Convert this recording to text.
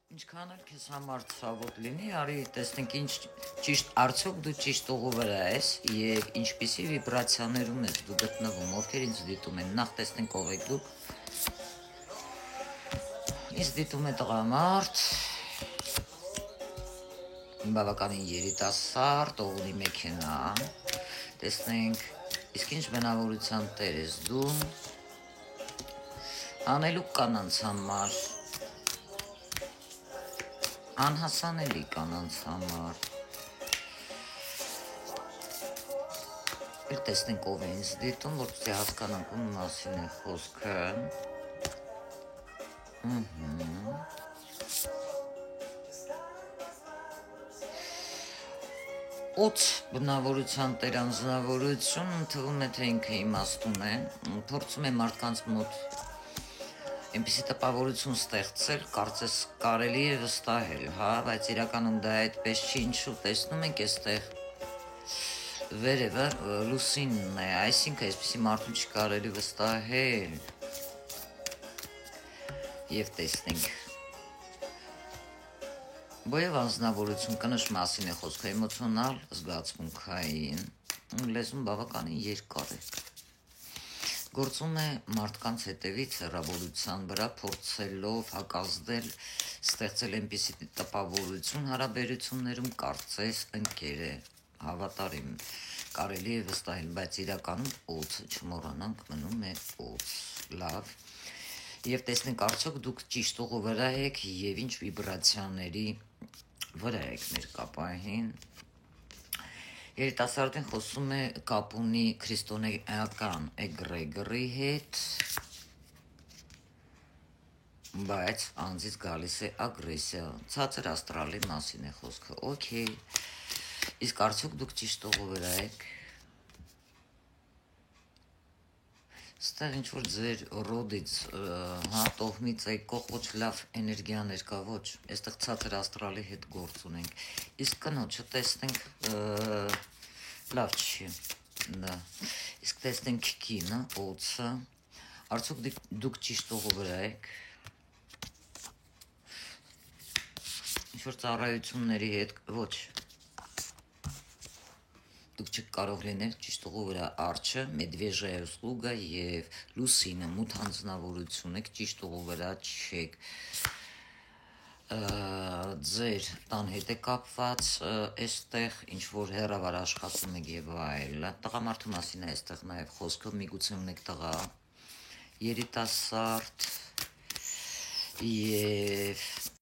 Ինչքան էլ քեզ համար ցավոտ լինի, արի տեսնենք ինչ ճիշտ արդյոք դու ճիշտ ուղու վրա ես եւ ինչպիսի վիբրացիաներում ես դու գտնվում, ովքեր ինձ դիտում են։ Նախ տեսնենք ով եք դուք։ Ինձ դիտում է տղամարդ, բավականին երիտասարդ, ով ունի մեքենա։ Տեսնենք, իսկ ինչ բնավորության տեր ես դու։ Անելուկ կանանց համար, անհասանելի կանանց համար։ Էլ տեսնենք ով է ինձ դիտում, որպեսզի հասկանանք ում մասին է խոսքը։ Օդ բնավորության տեր անձնավորություն թվում է թե ինքը իմաստուն է, փորձում է մարդկանց մոտ այնպիսի տպավորություն ստեղծել, կարծես կարելի է վստահել, հա, բայց իրականում դա այդպես չի, ինչու տեսնում ենք այստեղ վերևը լուսինն է, այսինքն այսպիսի մարդուն չի կարելի վստահել։ Եվ տեսնենք բոյև անձնավորություն կնշ մասին է խոսքը, էմոցիոնալ, զգացմունքային, լեզուն բավականին երկար է։ Գործում է մարդկանց հետևից հեռավորության վրա, փորձելով հակազդել, ստեղծել այնպիսի տպավորություն հարաբերություններում, կարծես ընկեր է, հավատարիմ, կարելի է վստահել, բայց իրականում օձ, չմոռանանք, մնում է օձ, լավ։ Եվ տեսնենք արդյոք դուք ճիշտ ուղու վրա եք եւ ինչ վիբրացիաների վրա եք ներկապահին։ Երիտասարդին խոսում է կապ ունի քրիստոնեական էգրեգորի հետ, բայց անձից գալիս է ագրեսիա, ցածր աստրալի մասին է խոսքը, օքեյ, իսկ արդյոք դուք ճիշտ ուղու վրա եք, ստեղ ինչ-որ ձեր ռոդից, հա, տոհմից եկող ոչ լավ էներգիաներ կա, ոչ, այստեղ ցածր աստրալի հետ գործ ունենք, իսկ կնոջը տեսնենք, լավ չի, դա, իսկ տեսնենք կինը, օձը, արդյոք դուք ճիշտ ուղու վրա եք, ինչ-որ ծառայությունների հետ, ոչ, դուք չեք կարող լինել ճիշտ ուղու վրա արջը, մեդվեժայա ուսլուգա եւ լուսինը, մութ անձնավորություն եք, ճիշտ ուղու վրա չեք, ձեր տան հետ է կապված, այստեղ ինչ-որ հեռավար աշխատում եք եւ այլն, տղամարդու մասին է այստեղ նաեւ խոսքը, միգուցե ունեք տղա, երիտասարդ եւ